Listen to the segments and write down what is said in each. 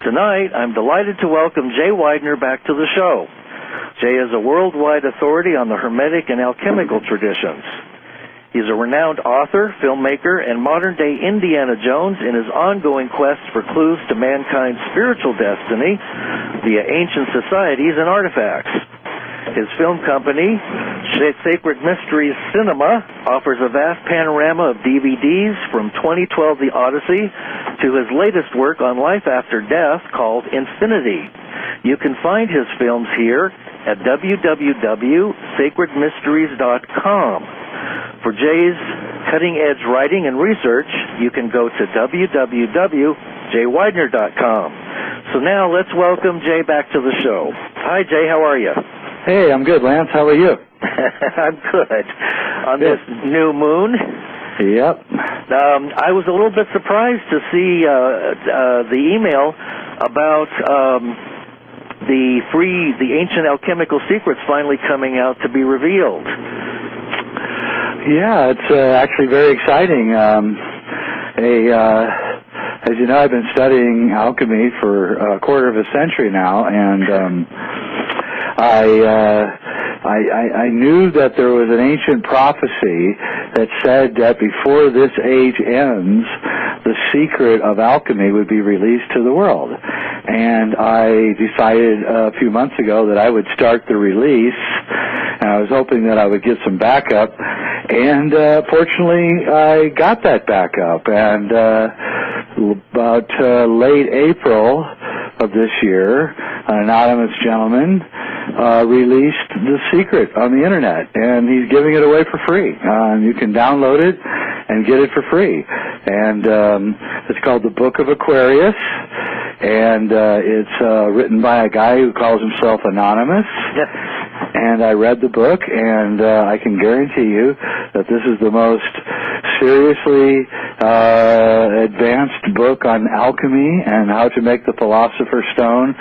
Tonight, I'm delighted to welcome Jay Weidner back to the show. Jay is a worldwide authority on the Hermetic and alchemical traditions. He's a renowned author, filmmaker, and modern-day Indiana Jones in his ongoing quest for clues to mankind's spiritual destiny via ancient societies and artifacts. His film company, Sacred Mysteries Cinema, offers a vast panorama of DVDs from 2012 The Odyssey to his latest work on life after death called Infinity. You can find his films here at www.sacredmysteries.com. For Jay's cutting-edge writing and research, you can go to www.jayweidner.com. So now let's welcome Jay back to the show. Hi, Jay. How are you? Hey, I'm good, Lance. How are you? I'm good. On this new moon? Yep. I was a little bit surprised to see the email about the ancient alchemical secrets finally coming out to be revealed. Yeah, it's actually very exciting. As you know, I've been studying alchemy for a quarter of a century now, and I knew that there was an ancient prophecy that said that before this age ends, the secret of alchemy would be released to the world. And I decided a few months ago that I would start the release, and I was hoping that I would get some backup. And fortunately, I got that backup. And about late April of this year, an anonymous gentleman released the secret on the internet, and he's giving it away for free. You can download it and get it for free. And it's called the Book of Aquarius, and it's written by a guy who calls himself Anonymous. And I read the book, and I can guarantee you that this is the most seriously advanced book on alchemy and how to make the Philosopher's Stone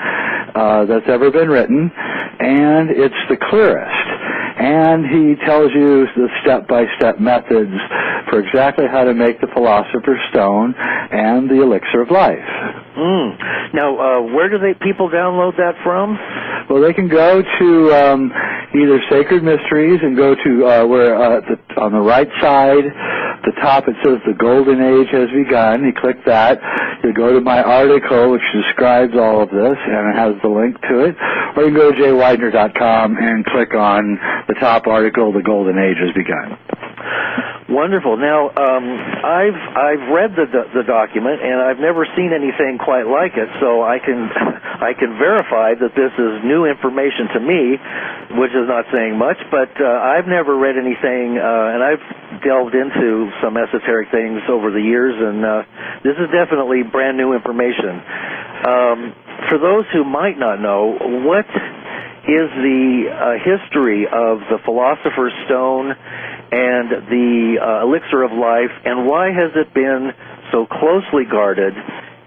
that's ever been written, and it's the clearest. And he tells you the step-by-step methods for exactly how to make the Philosopher's Stone and the Elixir of Life. Now, where do people download that from? Well, they can go to either Sacred Mysteries and go to where on the right side, the top, it says the Golden Age has begun. You click that. You go to my article, which describes all of this, and it has the link to it. Or you can go to jayweidner.com and click on the top article, The Golden Age has begun. Wonderful. Now, I've read the document, and I've never seen anything quite like it, so I can verify that this is new information to me, which is not saying much, but I've never read anything, and I've delved into some esoteric things over the years, and this is definitely brand new information. For those who might not know, what is the history of the Philosopher's Stone and the Elixir of Life, and why has it been so closely guarded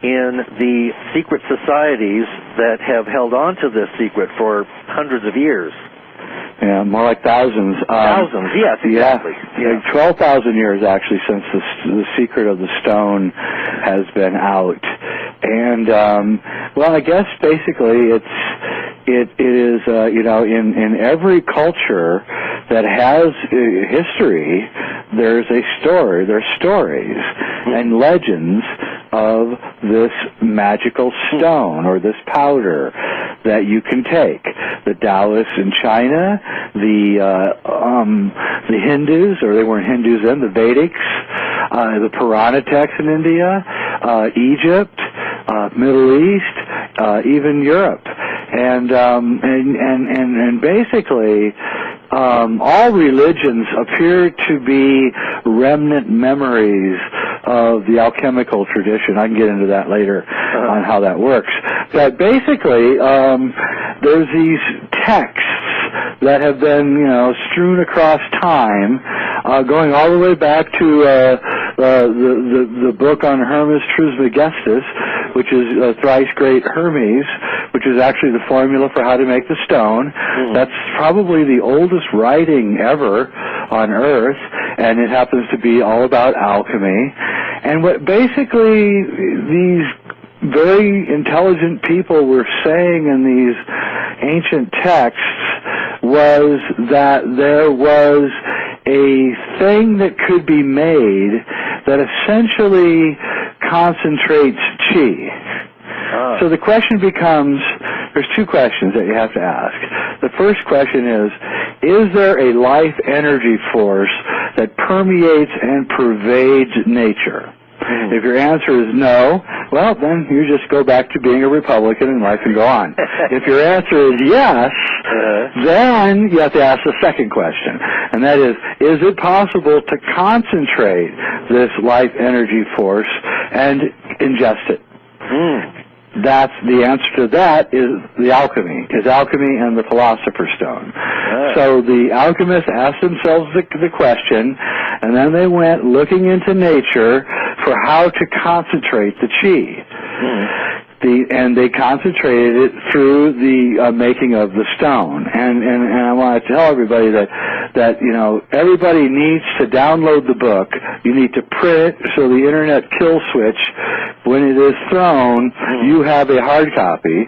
in the secret societies that have held on to this secret for hundreds of years? Yeah, more like thousands. Thousands, yes, exactly. Yeah. 12,000 years, actually, since the secret of the stone has been out. And, well, I guess basically it is, in every culture that has history, there's stories and legends of this magical stone or this powder that you can take. The Taoists in China, the Hindus, or they weren't Hindus then, the Vedics, the Purana texts in India, Egypt, Middle East, even Europe, and basically all religions appear to be remnant memories of the alchemical tradition. I can get into that later on how that works. But basically, there's these texts that have been, strewn across time, going all the way back to the book on Hermes Trismegistus, which is thrice great Hermes, which is actually the formula for how to make the stone. That's probably the oldest writing ever on Earth, and it happens to be all about alchemy. And what basically these very intelligent people were saying in these ancient texts was that there was a thing that could be made that essentially concentrates chi. So the question becomes, there's two questions that you have to ask. The first question is there a life energy force that permeates and pervades nature? If your answer is no, well, then you just go back to being a Republican and life can go on. If your answer is yes, then you have to ask the second question, and that is it possible to concentrate this life energy force and ingest it? That's the answer to that is the alchemy and the Philosopher's Stone. So the alchemists asked themselves the question, and then they went looking into nature for how to concentrate the chi. And they concentrated it through the making of the stone. And I want to tell everybody that everybody needs to download the book. You need to print it so the internet kill switch, when it is thrown, you have a hard copy.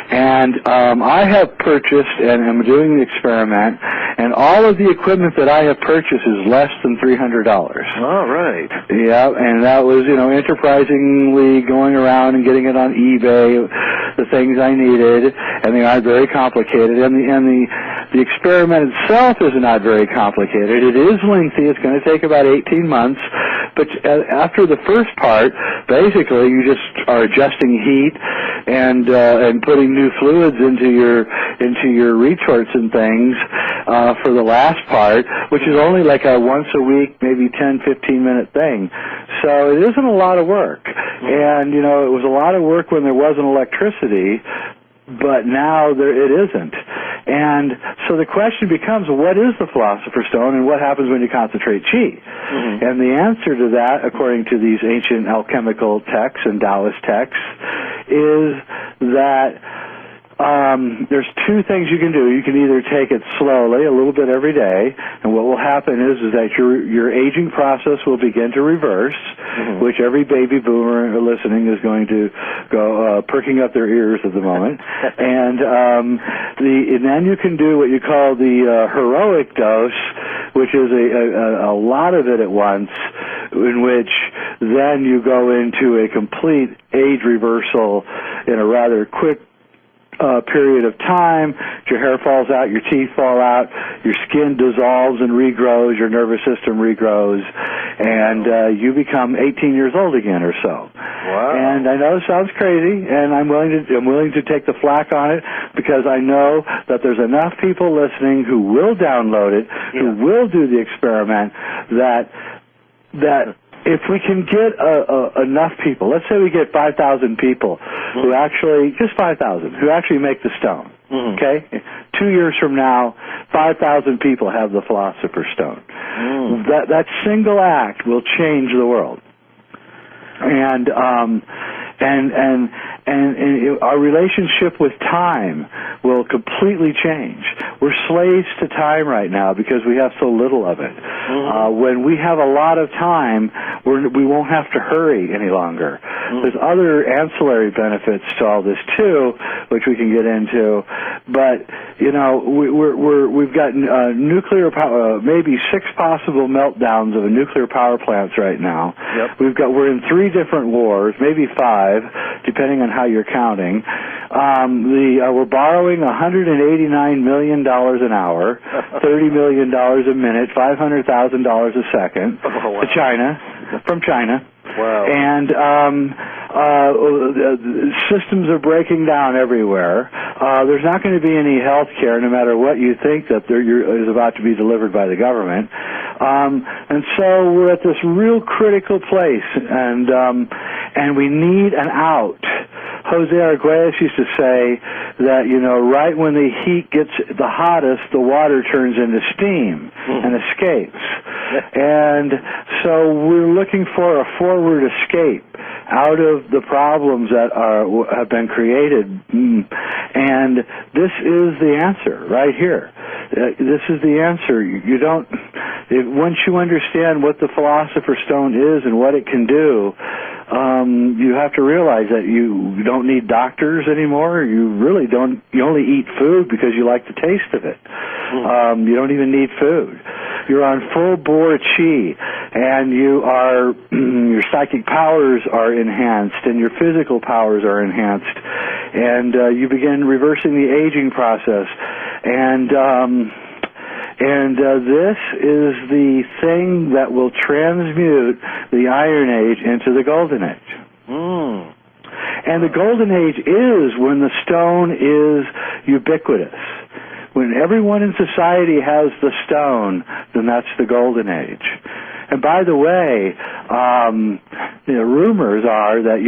And I have purchased and am doing the experiment, and all of the equipment that I have purchased is less than $300. All right. Yeah, and that was, enterprisingly going around and getting it on eBay, the things I needed, and they aren't very complicated. And the experiment itself is not very complicated. It is lengthy. It's going to take about 18 months. But after the first part, basically you just are adjusting heat and putting new fluids into your retorts and things for the last part, which is only like a once a week, maybe 10-15 minute thing. So it isn't a lot of work. And it was a lot of work when there wasn't electricity, but now it isn't. And so the question becomes, what is the Philosopher's Stone and what happens when you concentrate chi? And the answer to that, according to these ancient alchemical texts and Taoist texts, is that there's two things you can do. You can either take it slowly, a little bit every day, and what will happen is that your aging process will begin to reverse, which every baby boomer listening is going to go perking up their ears at the moment. And then you can do what you call the heroic dose, which is a lot of it at once, in which then you go into a complete age reversal in a rather quick period of time. Your hair falls out, your teeth fall out, your skin dissolves and regrows, your nervous system regrows, and you become 18 years old again or so. Wow. And I know it sounds crazy, and I'm willing to take the flack on it, because I know that there's enough people listening who will download it, who will do the experiment, that if we can get enough people, let's say we get 5,000 people who actually, just 5,000, who actually make the stone, okay? 2 years from now, 5,000 people have the Philosopher's Stone. That single act will change the world. And our relationship with time will completely change. We're slaves to time right now because we have so little of it. When we have a lot of time, we won't have to hurry any longer. There's other ancillary benefits to all this too, which we can get into. But we've got nuclear power, maybe 6 possible meltdowns of a nuclear power plants right now. We're in 3 different wars, maybe 5, depending on how you're counting. We're borrowing $189 million an hour, $30 million a minute, $500,000 a second to China, from China. Wow. And systems are breaking down everywhere. There's not going to be any health care, no matter what you think that is about to be delivered by the government. And so we're at this real critical place, and we need an out. Jose Arguelles used to say that, right when the heat gets the hottest, the water turns into steam and escapes. And so we're looking for a forward escape out of the problems that have been created. And this is the answer right here. This is the answer. You don't once you understand what the Philosopher's Stone is and what it can do, you have to realize that you don't need doctors anymore. You really don't. You only eat food because you like the taste of it. You don't even need food. You're on full bore chi, and you are your psychic powers are enhanced, and your physical powers are enhanced, and you begin reversing the aging process, and this is the thing that will transmute the Iron Age into the Golden Age. And the Golden Age is when the stone is ubiquitous. When everyone in society has the stone, then that's the Golden Age. And by the way, rumors are that,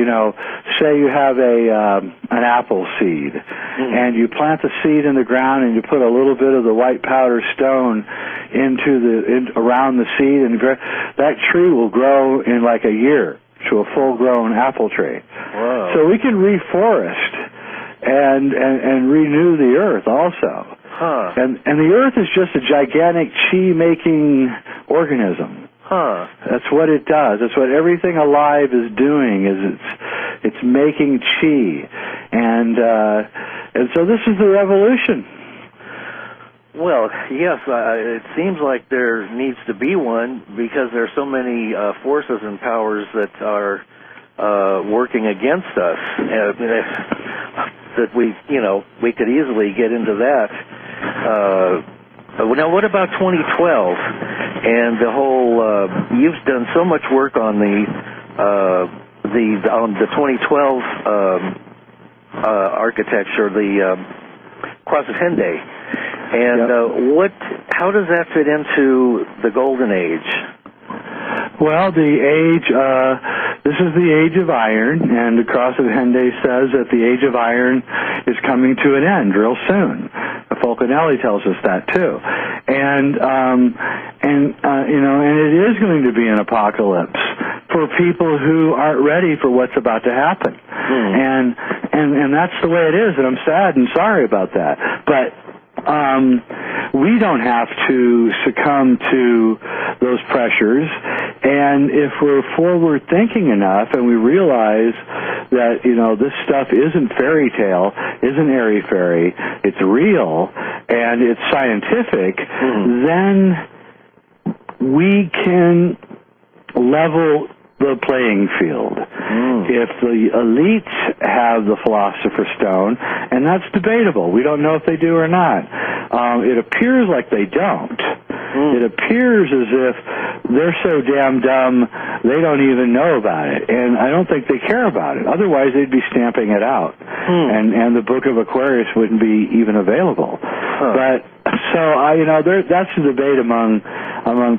say you have an apple seed, and you plant the seed in the ground, and you put a little bit of the white powder stone around the seed, and that tree will grow in like a year to a full-grown apple tree. Wow. So we can reforest and renew the earth also. Huh. And the earth is just a gigantic chi-making organism. Huh. That's what it does. That's what everything alive is doing. It's making chi, and so this is the revolution. Well, yes, it seems like there needs to be one because there are so many forces and powers that are working against us. That we could easily get into that. Now, what about 2012 and the whole? You've done so much work on the 2012 architecture, the Quasitende, and how does that fit into the Golden Age? Well, the age, this is the age of iron, and the Quasitende says that the age of iron is coming to an end real soon. Fulcanelli tells us that too, and it is going to be an apocalypse for people who aren't ready for what's about to happen, and that's the way it is, and I'm sad and sorry about that, but we don't have to succumb to those pressures, and if we're forward thinking enough and we realize that this stuff isn't fairy tale, isn't airy-fairy, it's real and it's scientific, then we can level the playing field. If the elites have the Philosopher's Stone, and that's debatable, we don't know if they do or not. It appears like they don't. It appears as if they're so damn dumb they don't even know about it, and I don't think they care about it. Otherwise, they'd be stamping it out, and the Book of Aquarius wouldn't be even available. But so that's the debate among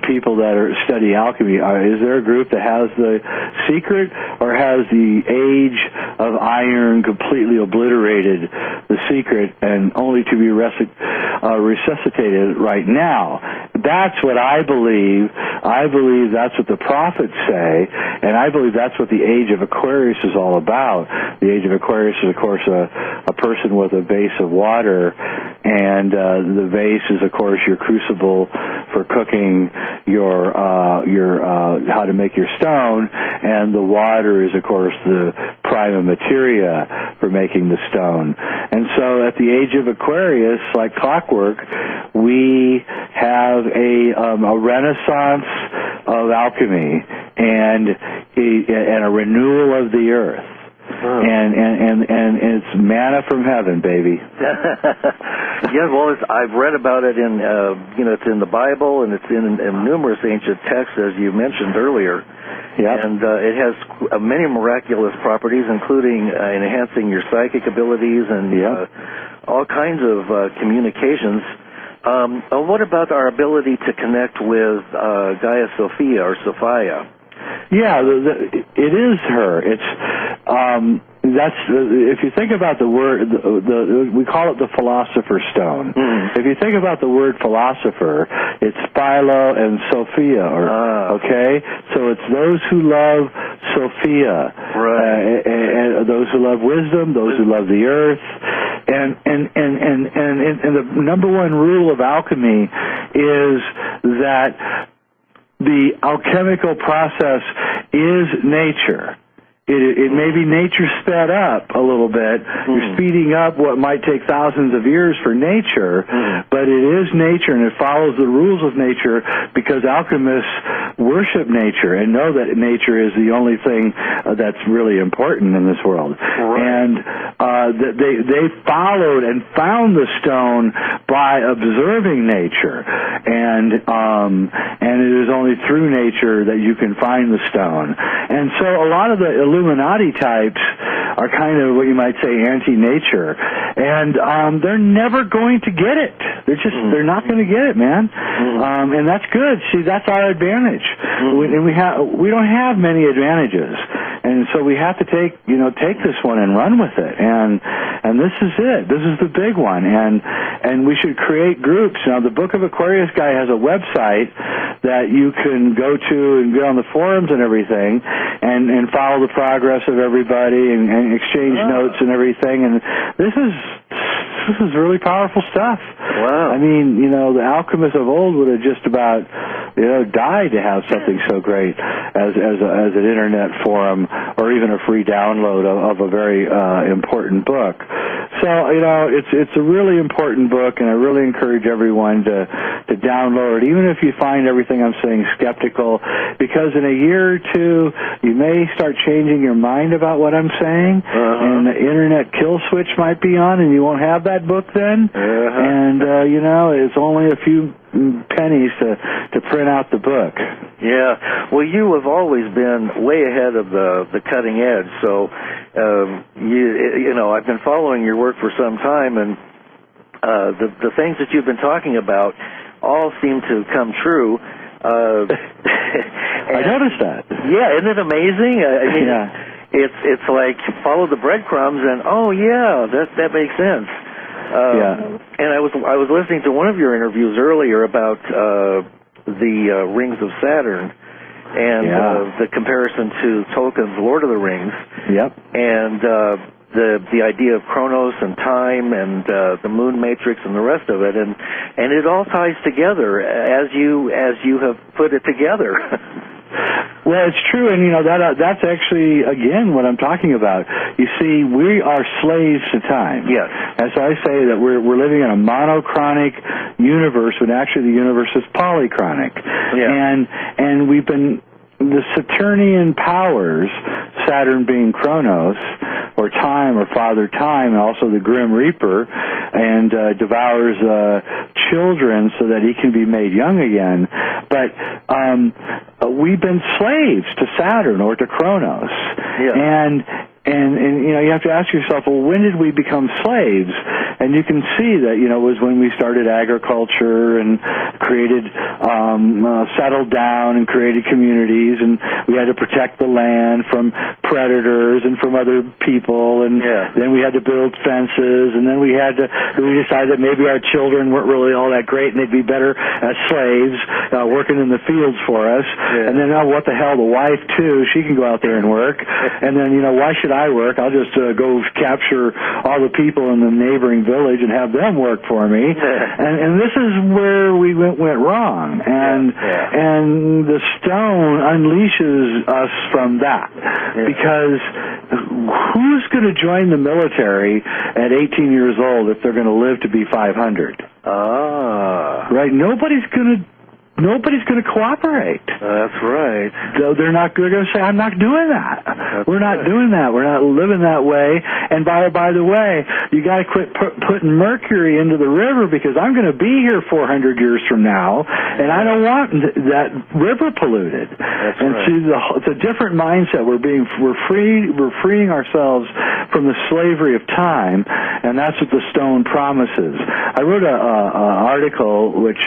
people that study alchemy. Is there a group that has the secret, or has the age of iron completely obliterated the secret and only to be resuscitated right now? That's what I believe. I believe that's what the prophets say, and I believe that's what the age of Aquarius is all about. The age of Aquarius is, of course, a person with a vase of water, and the vase is, of course, your crucible for cooking your how to make your stone, and the water is, of course, the prima materia for making the stone. And so at the age of Aquarius, like clockwork, we have a renaissance of alchemy and a renewal of the earth. And it's manna from heaven, baby. Yeah, well, I've read about it in it's in the Bible, and it's in numerous ancient texts, as you mentioned earlier. Yep. And it has many miraculous properties, including enhancing your psychic abilities and all kinds of communications. What about our ability to connect with Gaia Sophia or Sophia? Yeah, it is her. It's if you think about the word, we call it the Philosopher's Stone. If you think about the word philosopher, it's Philo and Sophia, okay? So it's those who love Sophia, right? And those who love wisdom, those who love the earth, and the number one rule of alchemy is that the alchemical process is nature. It may be nature sped up a little bit. You're speeding up what might take thousands of years for nature, but it is nature, and it follows the rules of nature because alchemists worship nature and know that nature is the only thing that's really important in this world. Right. And they followed and found the stone by observing nature, and it is only through nature that you can find the stone. And so a lot of the Illuminati types are kind of what you might say anti-nature, and they're never going to get it. They're not going to get it, man. And that's good. See, that's our advantage. We don't have many advantages, and so we have to take this one and run with it. And this is it. This is the big one. And we should create groups. Now, the Book of Aquarius guy has a website that you can go to and get on the forums and everything, and follow the progress of everybody and exchange notes and everything. And this is really powerful stuff. Wow. I mean, the alchemists of old would have just about died to have something so great as an internet forum or even a free download of a very important book. So it's a really important book, and I really encourage everyone to download it, even if you find everything I'm saying skeptical, because in a year or two you may start changing your mind about what I'm saying, and the internet kill switch might be on, and you won't have that book then. And it's only a few pennies to print out the book. Yeah. Well, you have always been way ahead of the cutting edge. So, I've been following your work for some time, and the things that you've been talking about all seem to come true. I noticed that. Yeah, isn't it amazing? I mean, it's like follow the breadcrumbs, and that makes sense. And I was listening to one of your interviews earlier about the rings of Saturn and the comparison to Tolkien's Lord of the Rings. Yep. And the idea of Chronos and time and the moon matrix and the rest of it, and it all ties together as you have put it together. Well, it's true, and that's actually again what I'm talking about. You see, we are slaves to time. Yes. And so I say that we're living in a monochronic universe, when actually the universe is polychronic. Yeah. And we've been the Saturnian powers, Saturn being Chronos, or time, or Father Time, and also the Grim Reaper, and devours children so that he can be made young again. But we've been slaves to Saturn or to Chronos. Yeah. And you have to ask yourself, well, when did we become slaves? And you can see that, it was when we started agriculture and created, settled down and created communities, and we had to protect the land from predators and from other people, and then we had to build fences, and then we decided that maybe our children weren't really all that great, and they'd be better as slaves, working in the fields for us. Yeah. And then, what the hell, the wife too, she can go out there and work. And then, why should I work? I'll just go capture all the people in the neighboring village and have them work for me. And this is where we went wrong. And the stone unleashes us from that. Because who's going to join the military at 18 years old if they're going to live to be 500? Right? Nobody's going to cooperate. That's right. They're going to say, I'm not doing that. We're not doing that. We're not living that way. And by the way, you got to quit putting mercury into the river, because I'm going to be here 400 years from now, and I don't want that river polluted. That's and right. see, it's a different mindset. We're freeing ourselves from the slavery of time, and that's what the stone promises. I wrote an article which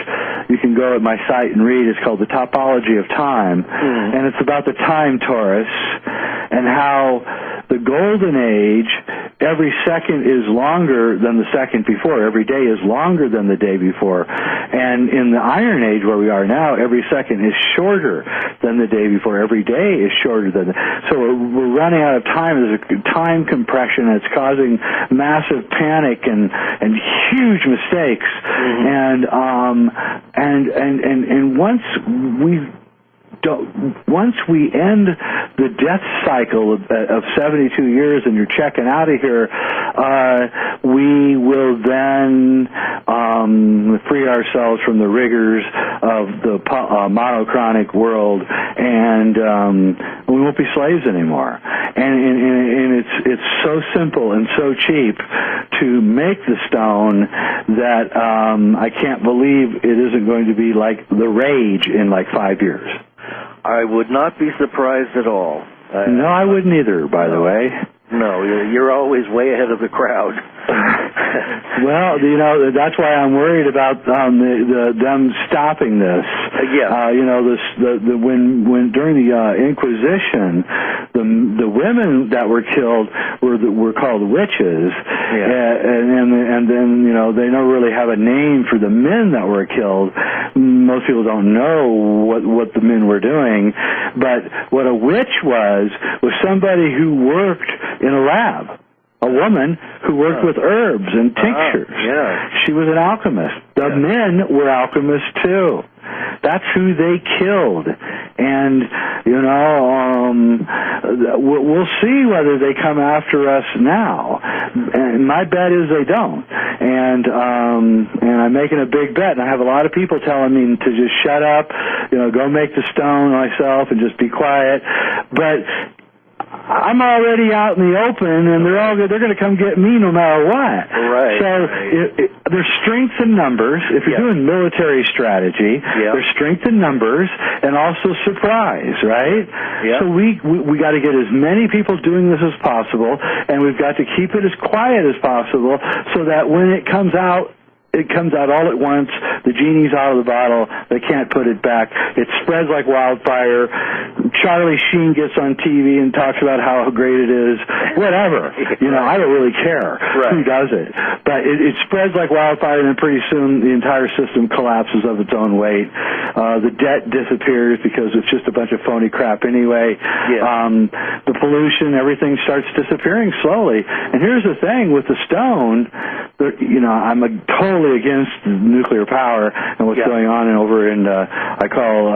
you can go at my site and read. It's called The Topology of Time, and it's about the time torus and how the golden age, every second is longer than the second before. Every day is longer than the day before. And in the Iron Age, where we are now, every second is shorter than the day before. Every day is shorter than so we're running out of time. There's a time compression that's causing massive panic and huge mistakes. And once we once we end the death cycle of 72 years and you're checking out of here, we will then free ourselves from the rigors of the monochronic world, and we won't be slaves anymore. And it's so simple and so cheap to make the stone that I can't believe it isn't going to be like the rage in like 5 years. I would not be surprised at all. No, I wouldn't either, by the way. No, you're always way ahead of the crowd. Well, you know, that's why I'm worried about them stopping this. Yeah. You know, when during the Inquisition, the women that were killed were called witches. Yeah. And then, you know, they don't really have a name for the men that were killed. Most people don't know what the men were doing, but what a witch was somebody who worked in a lab. A woman who worked with herbs and tinctures. Yeah. She was an alchemist. The men were alchemists too. That's who they killed. And, you know, we'll see whether they come after us now. And my bet is they don't. And I'm making a big bet. And I have a lot of people telling me to just shut up, you know, go make the stone myself and just be quiet. But I'm already out in the open, and they're going to come get me no matter what. Right. So there's strength in numbers. If you're doing military strategy, there's strength in numbers and also surprise, right? Yeah. So we got to get as many people doing this as possible, and we've got to keep it as quiet as possible so that when it comes out all at once. The genie's out of the bottle. They can't put it back. It spreads like wildfire. Charlie Sheen gets on TV and talks about how great it is. Whatever. You know, I don't really care who does it. But it spreads like wildfire, and then pretty soon the entire system collapses of its own weight. The debt disappears because it's just a bunch of phony crap anyway. Yeah. The pollution, everything starts disappearing slowly. And here's the thing with the stone, you know, I'm totally against nuclear power and what's going on over in I call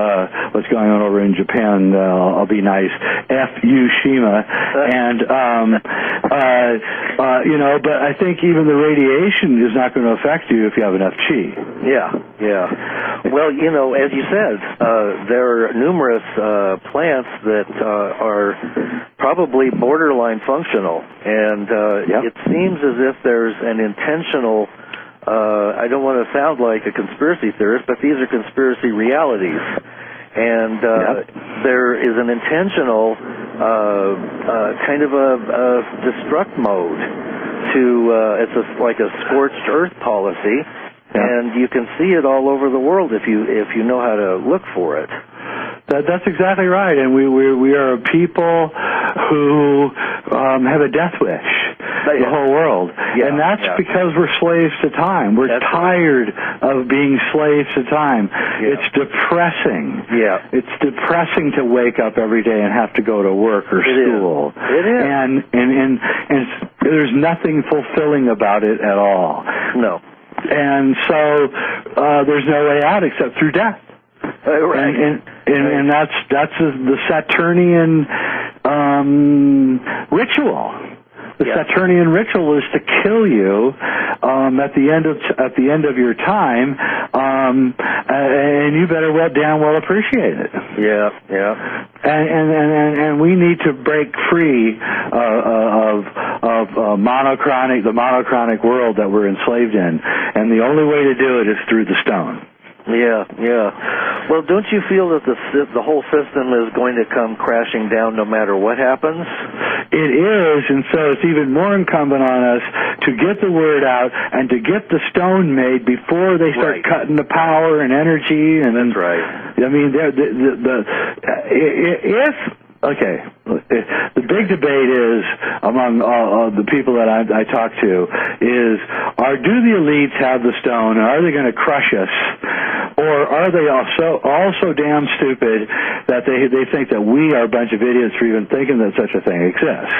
what's going on over in Japan, I'll be nice, Fukushima, and you know, but I think even the radiation is not going to affect you if you have enough chi. Yeah. Well, you know, as you said, there are numerous plants that are probably borderline functional, and it seems as if there's an intentional I don't want to sound like a conspiracy theorist, but these are conspiracy realities. And there is an intentional kind of a destruct mode to, it's like a scorched earth policy, and you can see it all over the world if you know how to look for it. That's exactly right, and we are a people who have a death wish, the whole world, and that's because we're slaves to time. We're tired of being slaves to time. It's depressing. It's depressing to wake up every day and have to go to work or school. It is, and there's nothing fulfilling about it at all. No, and so there's no way out except through death. And that's the Saturnian ritual. The Saturnian ritual is to kill you at the end of your time, and you better damn well appreciate it. And we need to break free of the monochronic world that we're enslaved in, and the only way to do it is through the stone. Well, don't you feel that the whole system is going to come crashing down no matter what happens? It is, and so it's even more incumbent on us to get the word out and to get the stone made before they start cutting the power and energy. And that's right. I mean, the big debate is among all the people that I talk to is, do the elites have the stone, and are they going to crush us Or are they also damn stupid that they think that we are a bunch of idiots for even thinking that such a thing exists?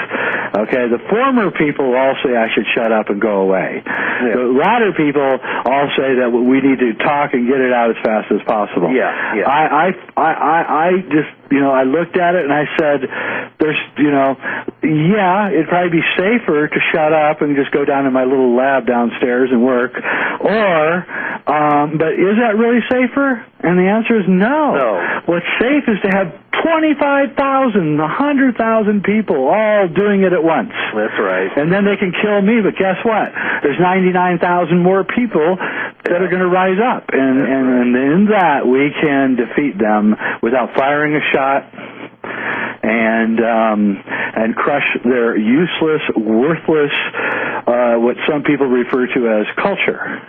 Okay, the former people all say I should shut up and go away. Yeah. The latter people all say that we need to talk and get it out as fast as possible. Yeah. I just, I looked at it and I said, it'd probably be safer to shut up and just go down to my little lab downstairs and work. But is that really safer? And the answer is no. What's safe is to have 25,000, 100,000 people all doing it at once. That's right. And then they can kill me, but guess what? There's 99,000 more people that are going to rise up. And in that, we can defeat them without firing a shot and crush their useless, worthless, what some people refer to as culture.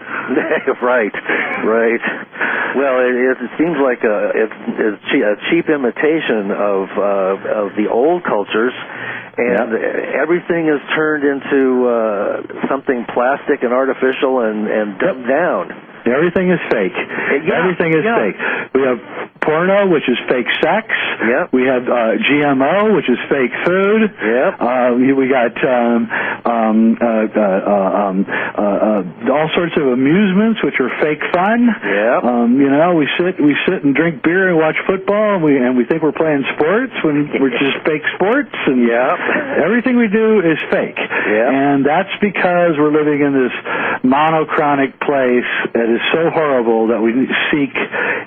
Right. Well, it seems like it's a cheap imitation of the old cultures, and everything is turned into something plastic and artificial and dumbed down. Everything is fake. Everything is fake. We have porno, which is fake sex. Yep. We have GMO, which is fake food. Yep. We got all sorts of amusements, which are fake fun. Yep. We sit and drink beer and watch football, and we think we're playing sports when we're just fake sports. And everything we do is fake. Yep. And that's because we're living in this monochronic place that is so horrible that we seek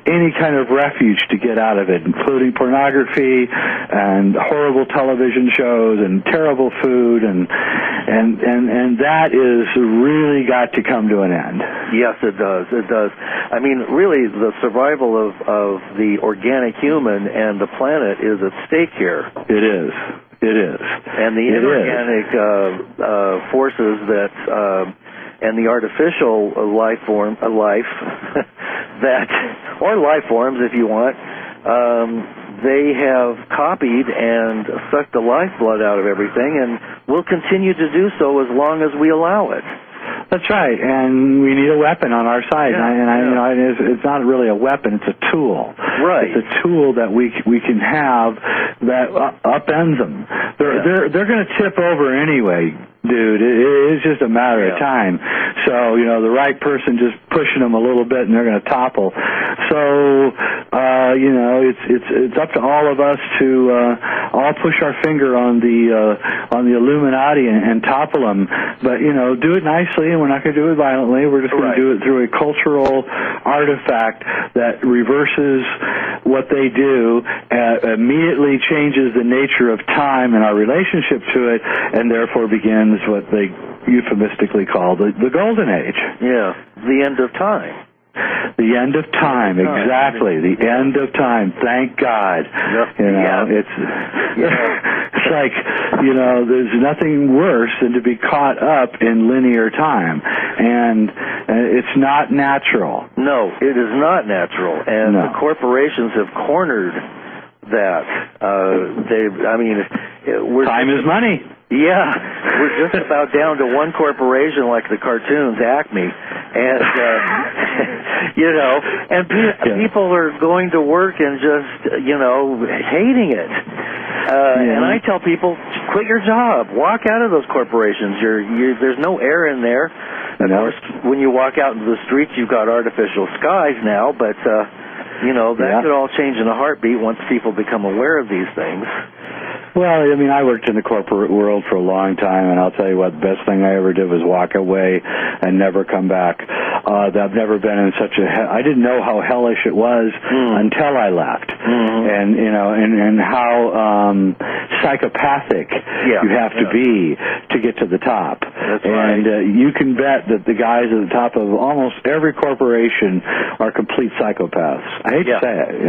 any kind of refuge to get out of it, including pornography and horrible television shows and terrible food, and that is really got to come to an end. Yes, it does. It does. I mean, really, the survival of the organic human and the planet is at stake here. It is. And the inorganic forces that and the artificial life forms, if you want, they have copied and sucked the lifeblood out of everything, and will continue to do so as long as we allow it. That's right, and we need a weapon on our side. It's not really a weapon; it's a tool. Right. It's a tool that we can have that upends them. They're going to tip over anyway, dude. It's just a matter of time. So the right person just pushing them a little bit, and they're going to topple. So it's up to all of us to all push our finger on the Illuminati and topple them. But do it nicely, and we're not going to do it violently. We're just going to do it through a cultural artifact that reverses what they do, immediately changes the nature of time and our relationship to it, and therefore begins what they euphemistically call the Golden Age. Yeah, the end of time. The end of time, exactly. The end of time. Thank God. It's like, there's nothing worse than to be caught up in linear time, and it's not natural. No, it is not natural, and the corporations have cornered that. Time is money. Yeah, we're just about down to one corporation like the cartoons, Acme, and people are going to work and just hating it. And I tell people, quit your job, walk out of those corporations. There's no air in there. Of course, when you walk out into the streets, you've got artificial skies now, but that could all change in a heartbeat once people become aware of these things. Well, I worked in the corporate world for a long time, and I'll tell you what, the best thing I ever did was walk away and never come back. I've never been in such I didn't know how hellish it was until I left. And, and how psychopathic you have to be to get to the top. That's right. And you can bet that the guys at the top of almost every corporation are complete psychopaths. I hate to say it,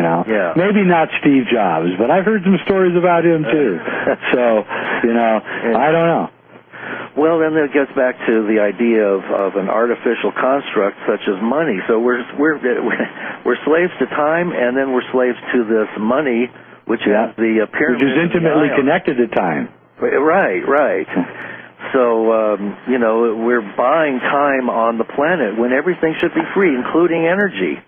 Maybe not Steve Jobs, but I've heard some stories about him, too. So, I don't know. Well, then it gets back to the idea of an artificial construct such as money. So we're slaves to time, and then we're slaves to this money, which is the pyramid, which is intimately connected to time. Right. So we're buying time on the planet when everything should be free, including energy.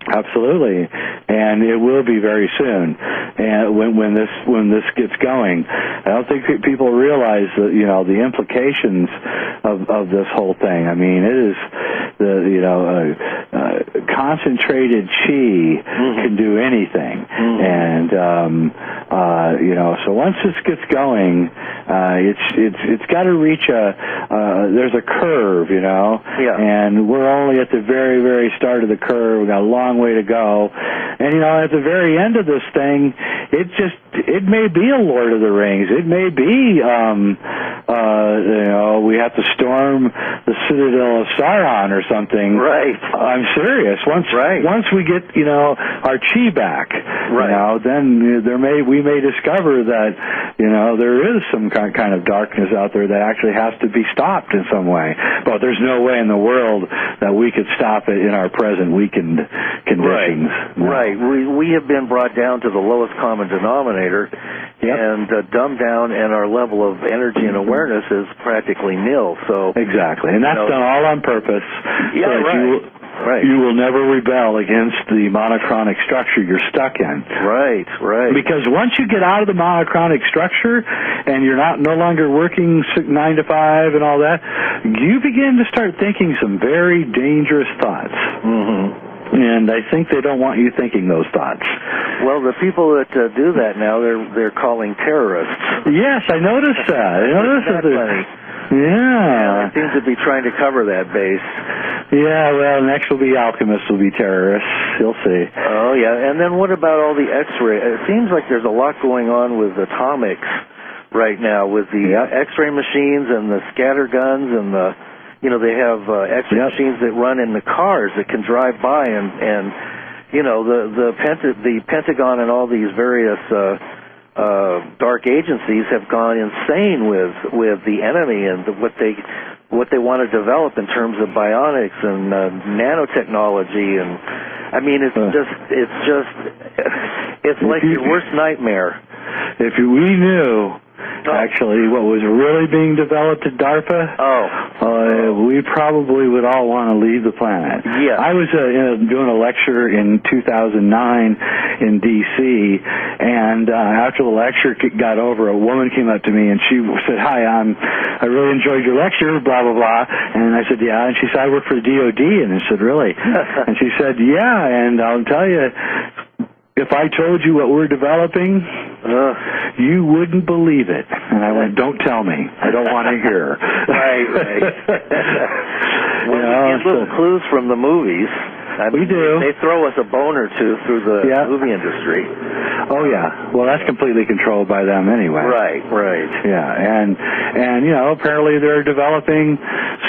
Absolutely, and it will be very soon. And when this gets going, I don't think people realize that the implications of this whole thing. I mean, it is concentrated chi can do anything, and so once this gets going, it's got to reach there's a curve, and we're only at the very, very start of the curve. We've got a long way to go, and at the very end of this thing, it may be a Lord of the Rings. It may be we have to storm the Citadel of Sauron or something. Right. I'm serious. Once we get our chi back, then we may discover that there is some kind of darkness out there that actually has to be stopped in some way. But there's no way in the world that we could stop it in our present weakened conditions. Right. We have been brought down to the lowest common denominator, and dumbed down, and our level of energy and awareness is practically nil. So exactly, and that's done all on purpose. Yeah, You will never rebel against the monochronic structure you're stuck in. Right. Because once you get out of the monochronic structure and you're no longer working 9 to 5 and all that, you begin to start thinking some very dangerous thoughts. And I think they don't want you thinking those thoughts. Well, the people that do that now, they're calling terrorists. Yes, I noticed that. Yeah. They seem to be trying to cover that base. Yeah, well, next will be alchemists, will be terrorists. You'll see. Oh, yeah. And then what about all the X-ray? It seems like there's a lot going on with atomics right now, with the X-ray machines and the scatter guns and the... they have X-ray machines that run in the cars that can drive by, and the Pentagon and all these various dark agencies have gone insane with the enemy and what they want to develop in terms of bionics and nanotechnology, and I mean it's like your worst nightmare. If we knew actually what was really being developed at DARPA, we probably would all want to leave the planet. Yeah. I was doing a lecture in 2009 in D.C., and after the lecture got over, a woman came up to me and she said, "Hi, I really enjoyed your lecture, blah, blah, blah." And I said, "Yeah." And she said, "I work for the DOD." And I said, "Really?" And she said, "Yeah, and I'll tell you, if I told you what we're developing, you wouldn't believe it." And I went, "Don't tell me. I don't want to hear." Right. Well, we get little clues from the movies. We do. They throw us a bone or two through the movie industry. Oh, yeah. Well, that's completely controlled by them anyway. Right. Yeah, and apparently they're developing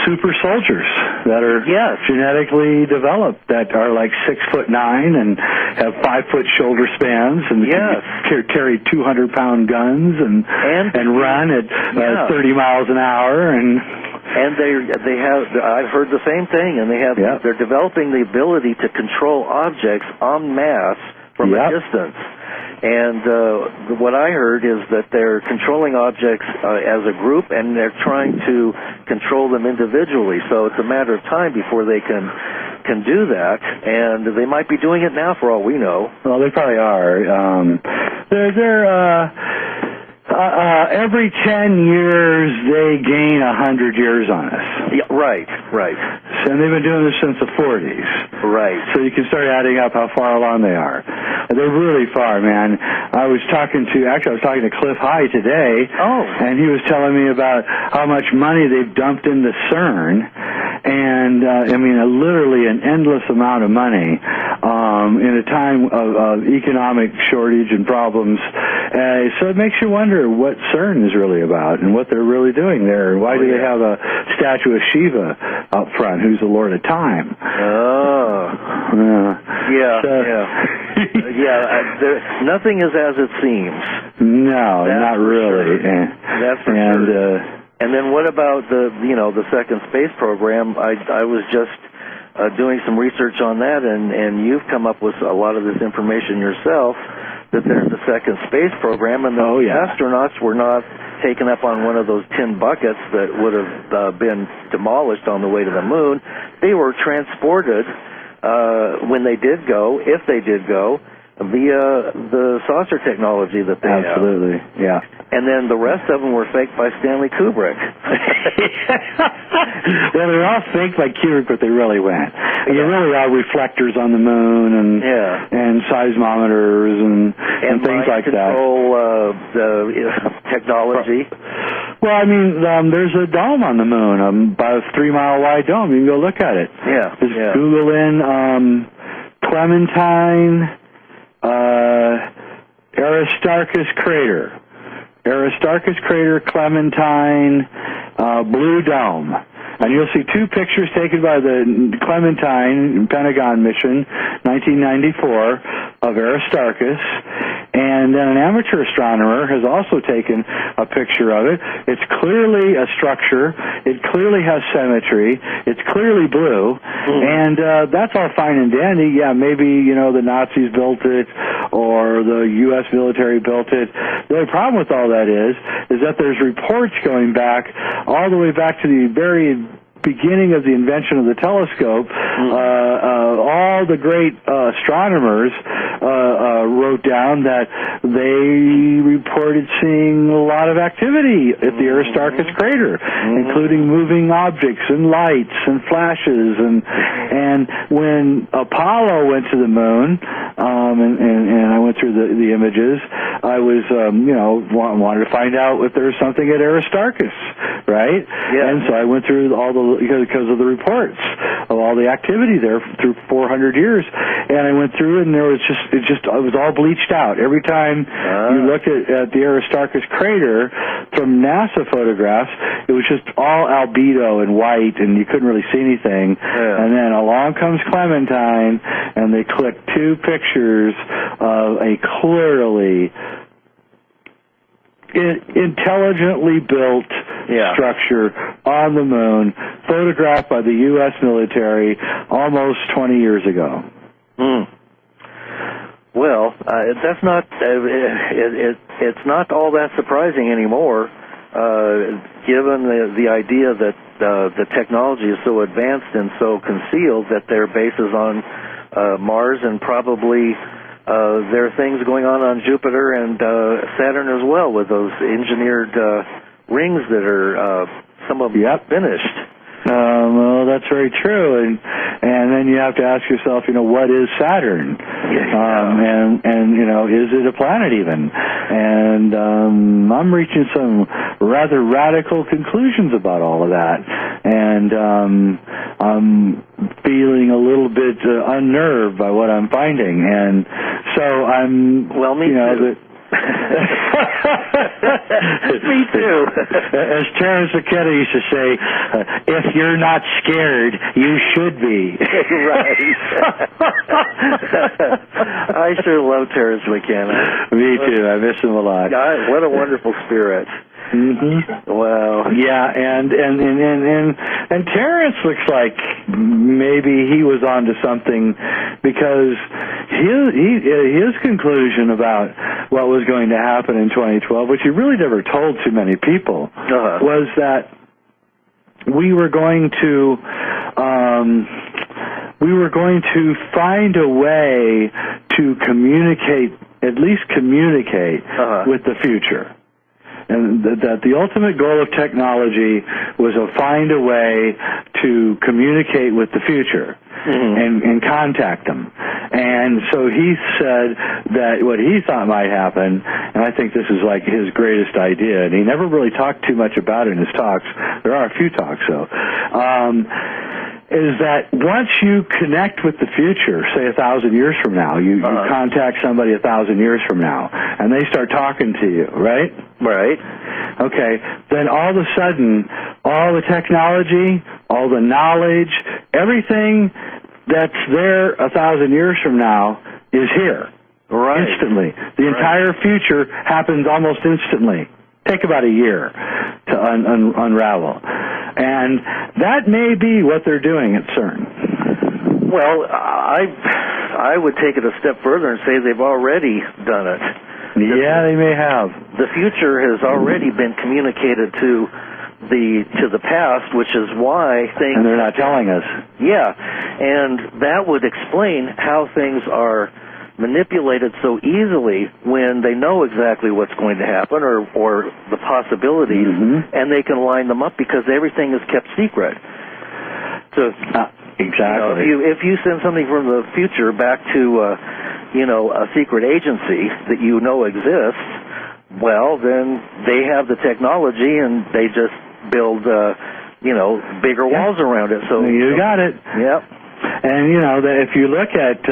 super soldiers that are genetically developed, that are like 6'9" and have 5-foot shoulder spans and carry 200-pound guns and run at 30 miles an hour and they have. I've heard the same thing, and they're developing the ability to control objects en masse from a distance. And what I heard is that they're controlling objects as a group, and they're trying to control them individually. So it's a matter of time before they can do that, and they might be doing it now for all we know. Well, they probably are. Every 10 years, they gain 100 years on us. Yeah, right. And they've been doing this since the 40s. Right. So you can start adding up how far along they are. They're really far, man. I was talking to Cliff High today. Oh. And he was telling me about how much money they've dumped into CERN. And, literally an endless amount of money in a time of economic shortage and problems. So it makes you wonder what CERN is really about and what they're really doing there. And why do they have a statue of Shiva up front, who's the Lord of Time? Oh. Nothing is as it seems. No, not really. Sure. That's for sure. And then what about the second space program? I was just doing some research on that, and you've come up with a lot of this information yourself, that there's a second space program, and the astronauts were not taken up on one of those tin buckets that would have been demolished on the way to the moon. They were transported when they did go, if they did go, via the saucer technology that they have. Absolutely, yeah. And then the rest of them were faked by Stanley Kubrick. Well, they're all faked by Kubrick, but they really went. There really are reflectors on the moon and seismometers and things like that. Technology. Well, I mean, there's a dome on the moon, about a 3-mile wide dome. You can go look at it. Yeah. Just Google in Clementine Aristarchus crater. Aristarchus crater, Clementine, Blue Dome. And you'll see 2 pictures taken by the Clementine Pentagon mission, 1994, of Aristarchus. And then an amateur astronomer has also taken a picture of it. It's clearly a structure. It clearly has symmetry. It's clearly blue. And that's all fine and dandy. Yeah, maybe, the Nazis built it or the U.S. military built it. The only problem with all that is that there's reports going back all the way back to the very beginning of the invention of the telescope. All the great astronomers wrote down that they reported seeing a lot of activity at the Aristarchus crater, including moving objects and lights and flashes. And when Apollo went to the moon, and I went through the images, I was wanted to find out if there was something at Aristarchus, right? Yeah. And so I went through all because of the reports of all the activity there through 400 years, and I went through and there was it was all bleached out. Every time you look at the Aristarchus crater from NASA photographs, it was just all albedo and white, and you couldn't really see anything. Yeah. And then along comes Clementine, and they click 2 pictures of a clearly intelligently built structure on the moon, photographed by the U.S. military almost 20 years ago. Well, that's not. It's not all that surprising anymore, given the idea that the technology is so advanced and so concealed that there are bases on Mars, and probably there are things going on Jupiter and Saturn as well, with those engineered rings that are some of them finished. Well, that's very true, and then you have to ask yourself, what is Saturn? And is it a planet even? And I'm reaching some rather radical conclusions about all of that, and I'm feeling a little bit unnerved by what I'm finding, and so I'm me too. Me too. As Terence McKenna used to say, if you're not scared, you should be. Right. I sure love Terence McKenna. Me too. I miss him a lot. What a wonderful spirit. Wow. Yeah, and Terence looks like maybe he was onto something, because his conclusion about what was going to happen in 2012, which he really never told too many people, was that we were going to find a way to communicate, at least communicate with the future. And that the ultimate goal of technology was to find a way to communicate with the future and contact them. And so he said that what he thought might happen, and I think this is like his greatest idea, and he never really talked too much about it in his talks. There are a few talks, though. Is that once you connect with the future, say 1,000 years from now, you contact somebody 1,000 years from now, and they start talking to you, right? Right. Okay, then all of a sudden, all the technology, all the knowledge, everything that's there 1,000 years from now is here. Right. Instantly. The entire future happens almost instantly. Take about a year to unravel. And that may be what they're doing at CERN. Well, I would take it a step further and say they've already done it. Yeah, they may have. The future has already been communicated to to the past, which is why things. And they're not telling us. Yeah, and that would explain how things are manipulated so easily when they know exactly what's going to happen or the possibilities, and they can line them up because everything is kept secret. So exactly. If you send something from the future back to a secret agency that you know exists, well, then they have the technology and they just build bigger walls around it. So you got it. Yep. And that if you look at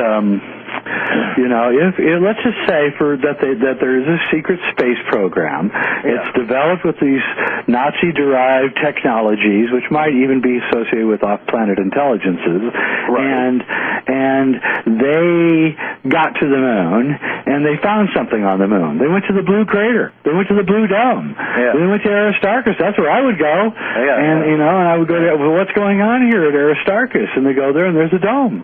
if let's just say that there is a secret space program. It's developed with these Nazi-derived technologies, which might even be associated with off-planet intelligences. Right. And they got to the moon, and they found something on the moon. They went to the Blue Crater. They went to the Blue Dome. Yeah. They went to Aristarchus. That's where I would go. And and I would go there. Well, what's going on here at Aristarchus? And they go there, and there's a dome.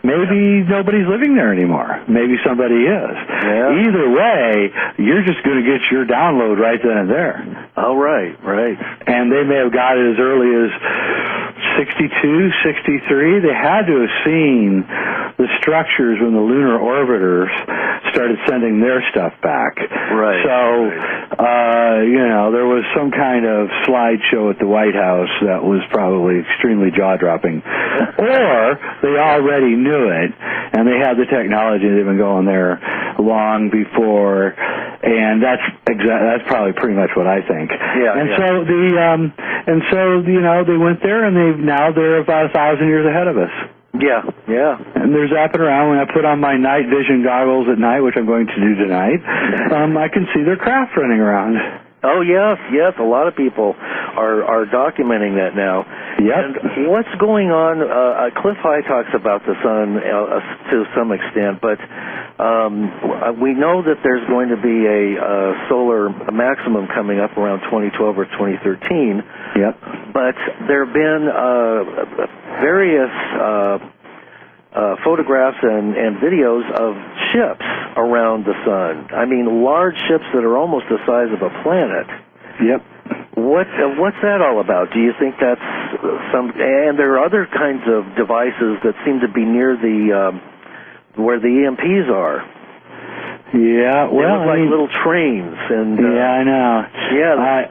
Maybe nobody's living there anymore. Maybe somebody is. Yeah. Either way, you're just going to get your download right then and there. Oh, right. And they may have got it as early as 62, 63. They had to have seen the structures when the lunar orbiters started sending their stuff back. Right. So, there was some kind of slideshow at the White House that was probably extremely jaw-dropping. Or they already knew it, and they had the technology. They've been going there long before, and that's probably pretty much what I think. Yeah. And so they went there, and they're about 1,000 years ahead of us. Yeah. And they're zapping around. When I put on my night vision goggles at night, which I'm going to do tonight, I can see their craft running around. Oh, yes. A lot of people are documenting that now. Yep. And what's going on? Cliff High talks about the sun to some extent, but we know that there's going to be a solar maximum coming up around 2012 or 2013. Yep. But there have been various photographs and videos of ships around the sun. I mean, large ships that are almost the size of a planet. Yep. What's that all about? Do you think that's and there are other kinds of devices that seem to be near where the EMPs are. Yeah, they look like little trains. And I know. Yeah.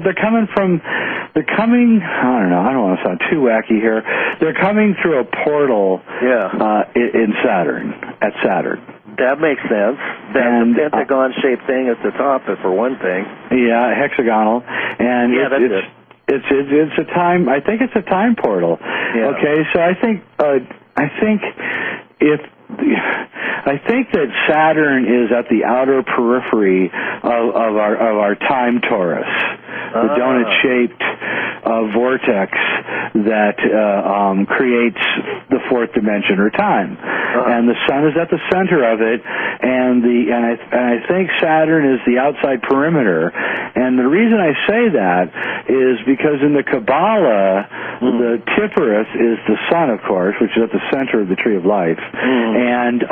They're coming from. I don't know. I don't want to sound too wacky here. They're coming through a portal. Yeah. In Saturn. At Saturn. That makes sense. That's a pentagon-shaped thing at the top, for one thing. Yeah, hexagonal. And that's it. It's a time. I think it's a time portal. Yeah. Okay, so I think that Saturn is at the outer periphery of our time torus, the donut-shaped vortex that creates the fourth dimension or time, and the sun is at the center of it, and I think Saturn is the outside perimeter. And the reason I say that is because in the Kabbalah, the Tiphareth is the sun, of course, which is at the center of the tree of life, and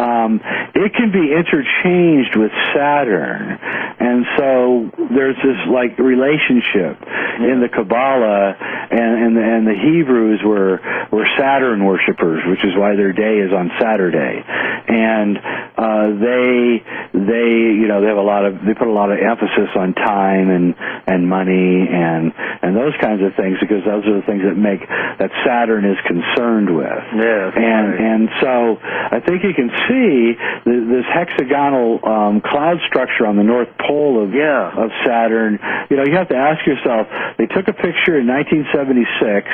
it can be interchanged with Saturn, and so there's this relationship in the Kabbalah, and the Hebrews were Saturn worshipers, which is why their day is on Saturday, and they put a lot of emphasis on time and money and those kinds of things, because those are the things that Saturn is concerned with. Yes. And so I think you can see this hexagonal cloud structure on the north pole of Saturn. You have to ask yourself, they took a picture in 1976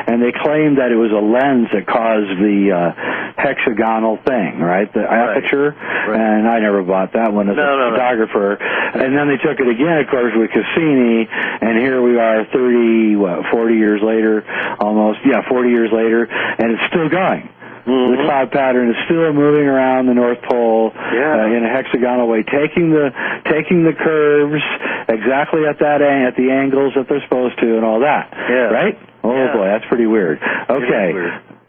and they claimed that it was a lens that caused the hexagonal thing, right? The aperture. Right. And I never bought that one as a photographer. And then they took it again, of course, with Cassini, and here we are 40 years later, almost, 40 years later, and it's still going. The cloud pattern is still moving around the North Pole in a hexagonal way, taking the curves exactly at the angles that they're supposed to, and all that. Yeah. Right? Oh boy, that's pretty weird. Okay.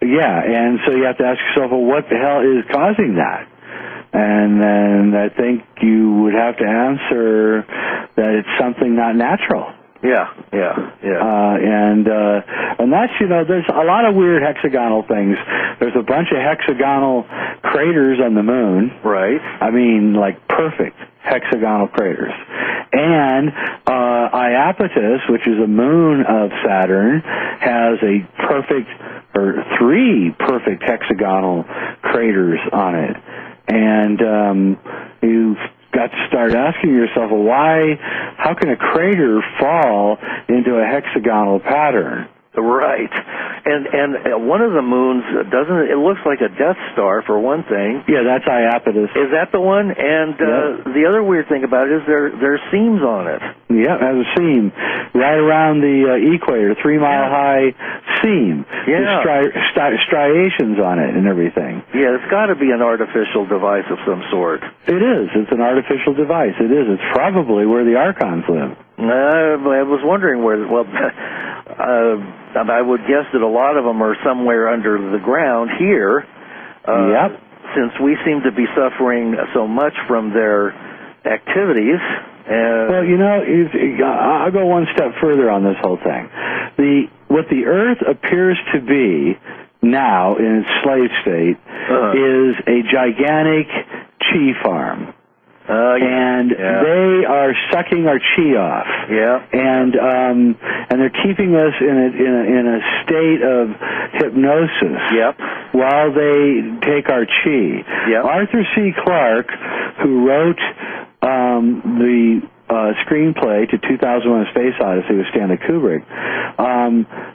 Yeah, and so you have to ask yourself, well, what the hell is causing that? And then I think you would have to answer that it's something not natural. Yeah. And that's, there's a lot of weird hexagonal things. There's a bunch of hexagonal craters on the moon. Right. I mean, like perfect hexagonal craters. And Iapetus, which is a moon of Saturn, has three perfect hexagonal craters on it. And you've got to start asking yourself, well, how can a crater fall into a hexagonal pattern? Right. And one of the moons, it looks like a Death Star, for one thing. Yeah, that's Iapetus. Is that the one? And the other weird thing about it is there are seams on it. Yeah, it has a seam right around the equator, 3-mile-high seam. Yeah. With striations on it and everything. Yeah, it's got to be an artificial device of some sort. It is. It's an artificial device. It is. It's probably where the Archons live. I was wondering where. Well, I would guess that a lot of them are somewhere under the ground here. Yep. Since we seem to be suffering so much from their activities. Well, I'll go one step further on this whole thing. What the Earth appears to be now in its slave state is a gigantic chi farm. And they are sucking our chi off. Yeah. And they're keeping us in a state of hypnosis. Yep. While they take our chi. Yep. Arthur C. Clarke, who wrote the screenplay to 2001: A Space Odyssey with Stanley Kubrick,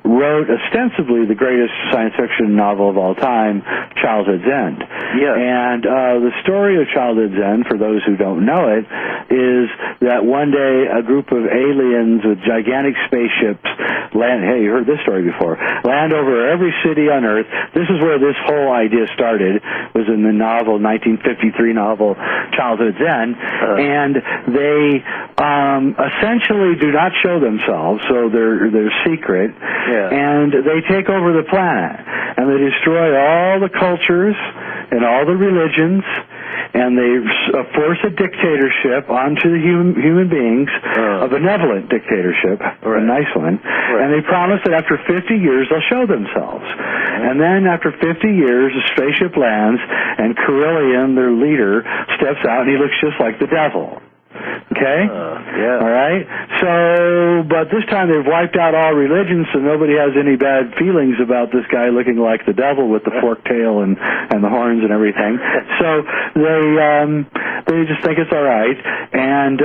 wrote ostensibly the greatest science fiction novel of all time, Childhood's End. Yes. And the story of Childhood's End, for those who don't know it, is that one day a group of aliens with gigantic spaceships land, hey, you heard this story before, land over every city on Earth. This is where this whole idea started, was in the 1953 novel Childhood's End. And they essentially do not show themselves, so they're secret. Yeah. And they take over the planet, and they destroy all the cultures and all the religions, and they force a dictatorship onto the human beings, a benevolent dictatorship, a nice one, and they promise that after 50 years they'll show themselves. And then after 50 years, a spaceship lands, and Carillion, their leader, steps out, and he looks just like the devil. Okay? Yeah. All right? So, but this time they've wiped out all religions, so nobody has any bad feelings about this guy looking like the devil with the forked tail and the horns and everything. So they just think it's all right. And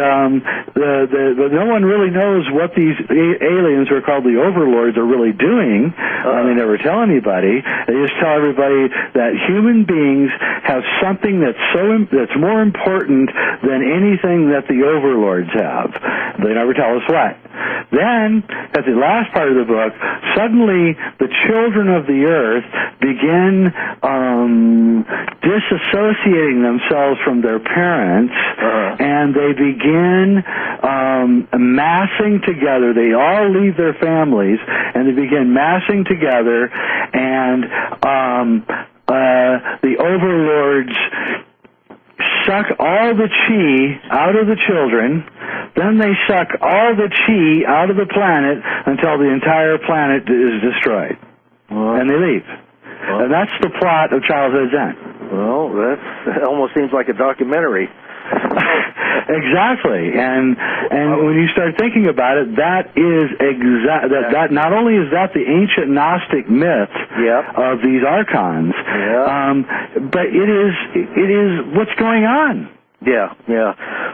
but no one really knows what these aliens, who are called the overlords, are really doing. They never tell anybody. They just tell everybody that human beings have something that's more important than anything that the overlords have. They never tell us what. Then, at the last part of the book, suddenly the children of the earth begin disassociating themselves from their parents, and they begin massing together. They all leave their families, and they begin massing together, and the overlords suck all the chi out of the children, then they suck all the chi out of the planet until the entire planet is destroyed. And they leave. And that's the plot of Childhood's End. Well, that almost seems like a documentary. Exactly, and when you start thinking about it, that is that not only is that the ancient Gnostic myth of these archons, but it is what's going on. Yeah.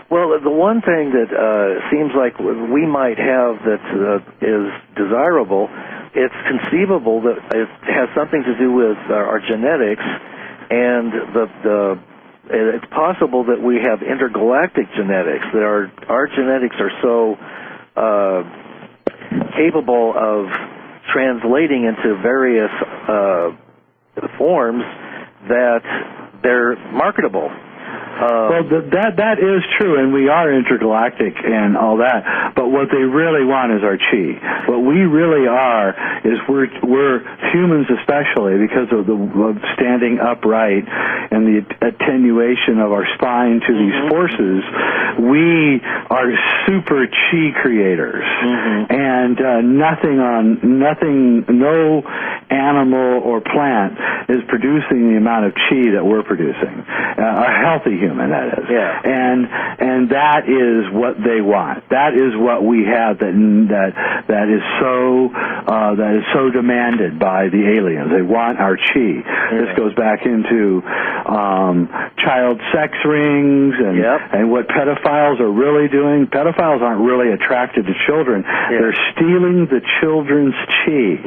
Well, the one thing that seems like we might have that is desirable, it's conceivable that it has something to do with our genetics, and it's possible that we have intergalactic genetics, that our genetics are so capable of translating into various forms that they're marketable. Well, that is true, and we are intergalactic and all that. But what they really want is our chi. What we really are is we're humans, especially because of standing upright and the attenuation of our spine to these forces. We are super chi creators, and no animal or plant is producing the amount of chi that we're producing. A healthy human, that is. Yeah. And that is what they want. That is what we have that is so demanded by the aliens. They want our chi. Yeah. This goes back into child sex rings and what pedophiles are really doing. Pedophiles aren't really attracted to children. Yeah. They're stealing the children's chi.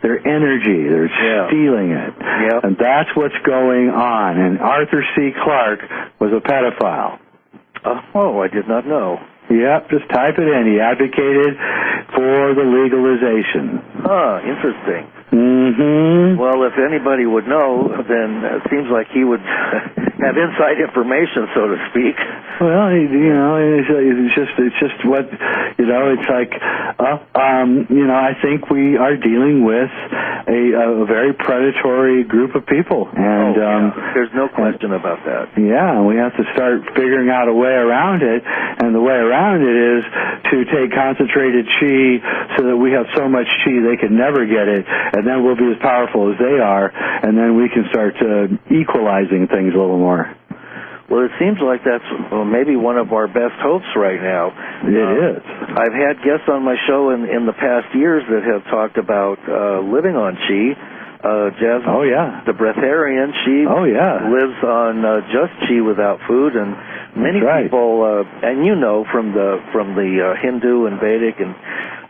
Their energy. They're stealing it. And that's what's going on. And Arthur C. Clarke was a pedophile. Oh, I did not know. Yep, just type it in. He advocated for the legalization. Interesting. Mm-hmm. Well, if anybody would know, then it seems like he would have inside information, so to speak. Well, it's just what, it's like, I think we are dealing with a very predatory group of people. And there's no question about that. Yeah, and we have to start figuring out a way around it, and the way around it is to take concentrated chi so that we have so much chi they can never get it, and then we'll be as powerful as they are, and then we can start equalizing things a little more. Well, it seems like that's maybe one of our best hopes right now. It is. I've had guests on my show in the past years that have talked about living on chi. Jasmine, the breatharian, she lives on just chi without food, and many people, and from the Hindu and Vedic and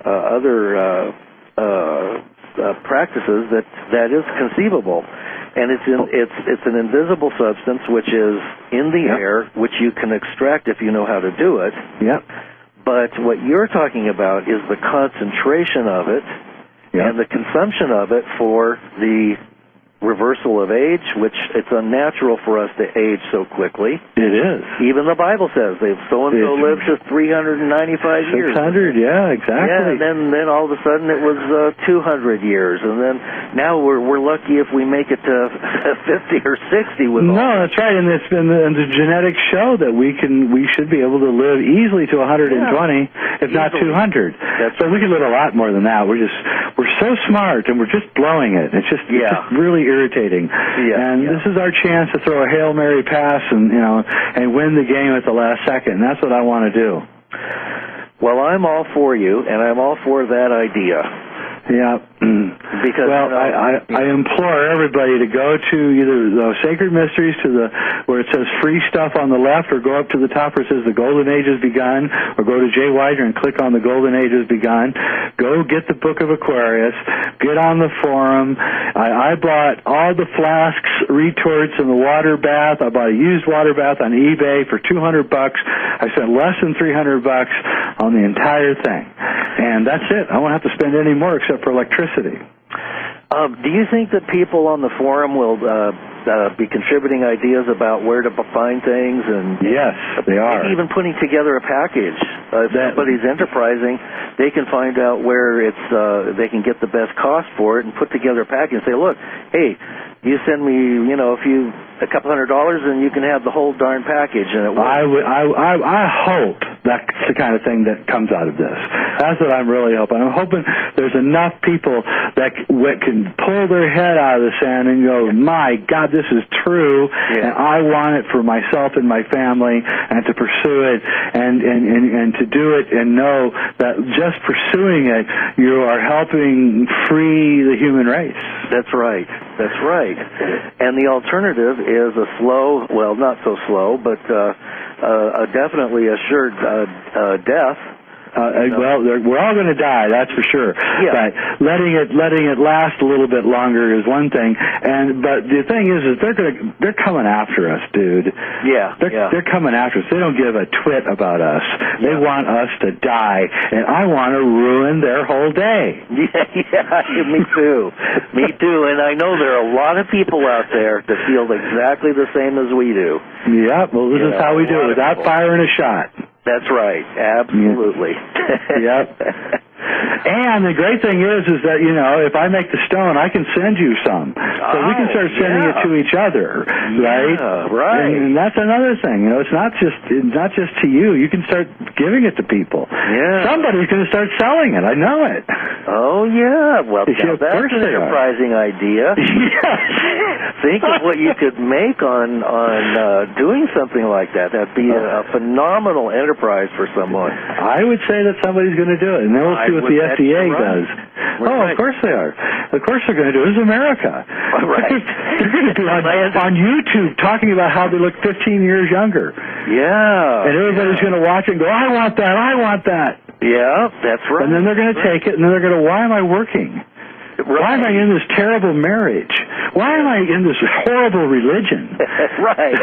other practices that is conceivable. And it's an invisible substance which is in the air, which you can extract if you know how to do it. Yep. But what you're talking about is the concentration of it and the consumption of it for the reversal of age, which it's unnatural for us to age so quickly. It is. Even the Bible says so-and-so lives to 395 years. 600, yeah, exactly. Yeah, and then all of a sudden it was 200 years, and then now we're lucky if we make it to 50 or 60 with all. No, that's right, and it's been the genetics show that we should be able to live easily to 120, if not 200. So we can live a lot more than that. We're so smart, and we're just blowing it. It's just really irritating. This is our chance to throw a Hail Mary pass and win the game at the last second. And that's what I want to do. Well, I'm all for you, and I'm all for that idea. Yeah. Because I implore everybody to go to either the Sacred Mysteries where it says free stuff on the left, or go up to the top where it says the Golden Age has begun, or go to Jay Weidner and click on the Golden Age has begun. Go get the Book of Aquarius. Get on the forum. I bought all the flasks, retorts, and the water bath. I bought a used water bath on eBay for $200. I spent less than $300 on the entire thing, and that's it. I won't have to spend any more except for electricity. Do you think that people on the forum will be contributing ideas about where to find things? And yes, they are. Even putting together a package. If somebody's enterprising, they can find out where they can get the best cost for it and put together a package and say, look, hey, you send me, a couple $100 and you can have the whole darn package. And it works. I hope that's the kind of thing that comes out of this. That's what I'm really hoping. I'm hoping there's enough people that can pull their head out of the sand and go, my God, this is true, and I want it for myself and my family, and to pursue it, and to do it and know that just pursuing it, you are helping free the human race. That's right. That's right. And the alternative is a slow, well, not so slow, but definitely assured death Well, we're all going to die, that's for sure. Yeah. But letting it last a little bit longer is one thing. But the thing is they're coming after us, dude. Yeah. They're coming after us. They don't give a twit about us. They want us to die, and I want to ruin their whole day. Yeah, me too. Me too. And I know there are a lot of people out there that feel exactly the same as we do. Yeah, well, this is how we do it, without firing a shot. That's right. Absolutely. Yep. And the great thing is that, if I make the stone, I can send you some. So we can start sending it to each other, right? Yeah, right. And that's another thing. It's not just to you. You can start giving it to people. Yeah. Somebody's going to start selling it. I know it. Oh, yeah. Well, that's an enterprising idea. Yes. Think of what you could make on doing something like that. That'd be a phenomenal enterprise for someone. I would say that somebody's going to do it, and then we'll see what the FDA does. Of course they are. Of course they're going to do it. This is America. Right. They're going to be on YouTube talking about how they look 15 years younger. Yeah. And everybody's going to watch it and go, I want that, I want that. Yeah, that's right. And then they're going to take it, and then they're going to, why am I working? Right. Why am I in this terrible marriage? Why am I in this horrible religion? Right.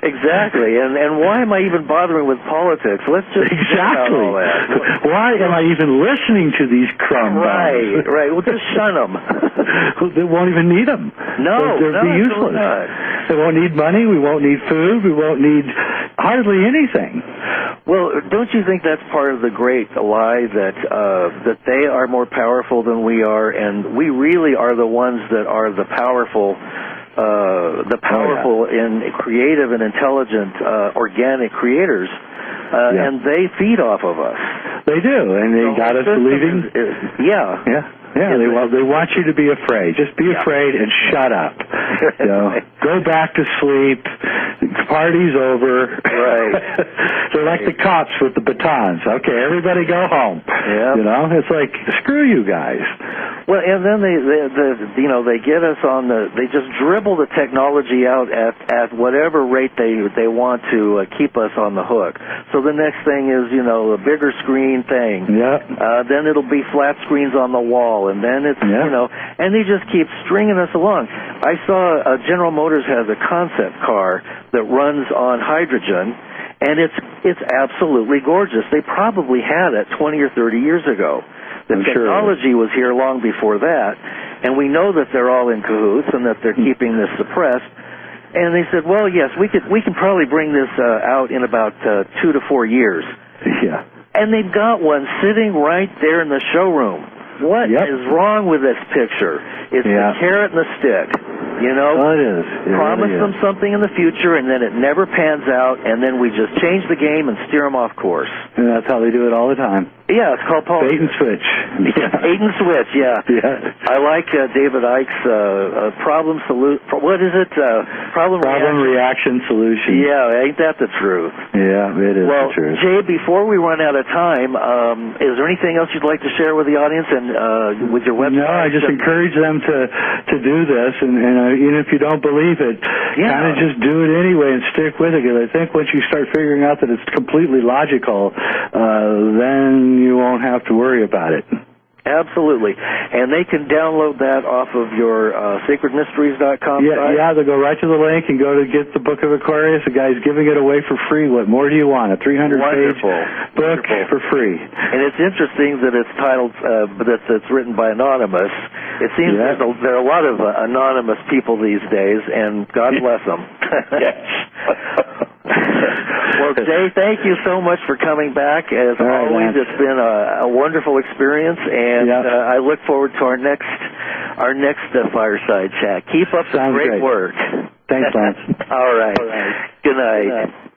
Exactly. And why am I even bothering with politics? Let's just exactly. All that. Why am I even listening to these crumbs? Right. Well, just shun them. They won't even need them. No, they'll be useless. Not. They won't need money. We won't need food. We won't need hardly anything. Well, don't you think that's part of the great lie that they are more powerful than we are, and we really are the ones that are the powerful and creative and intelligent organic creators, and they feed off of us. They do, and they got us believing. Yeah, they want you to be afraid. Just be afraid and shut up. Go back to sleep. The party's over. Right. They're like the cops with the batons. Okay, everybody go home. Yeah. It's like, screw you guys. Well, and then they get us on they just dribble the technology out at whatever rate they want to keep us on the hook. So the next thing is, a bigger screen thing. Yeah. Then it'll be flat screens on the wall, and then it's, and they just keep stringing us along. I saw General Motors has a concept car that runs on hydrogen, and it's absolutely gorgeous. They probably had it 20 or 30 years ago. The technology was here long before that, and we know that they're all in cahoots and that they're keeping this suppressed. And they said, well, yes, we can probably bring this out in about 2 to 4 years. Yeah. And they've got one sitting right there in the showroom. What is wrong with this picture? It's the carrot and the stick. Well, it is. Promise them something in the future, and then it never pans out, and then we just change the game and steer them off course. And that's how they do it all the time. Yeah, it's called politics. Bait and switch. Bait and switch, yeah. I like David Icke's problem solution. What is it? Problem reaction solution. Yeah, ain't that the truth? Yeah, it is the truth. Jay, before we run out of time, is there anything else you'd like to share with the audience and with your website? No, I just encourage them to do this, and even if you don't believe it, kind of just do it anyway and stick with it, because I think once you start figuring out that it's completely logical, then you won't have to worry about it. Absolutely. And they can download that off of your sacredmysteries.com site? Yeah, they'll go right to the link and go to get the Book of Aquarius. The guy's giving it away for free. What more do you want? A 300-page book for free. And it's interesting that it's titled, that it's written by Anonymous. It seems there are a lot of anonymous people these days, and God bless them. Well, Jay, thank you so much for coming back. As always, it's been a wonderful experience, and I look forward to our next fireside chat. Keep up the great work. Thanks, Lance. All right. Good night.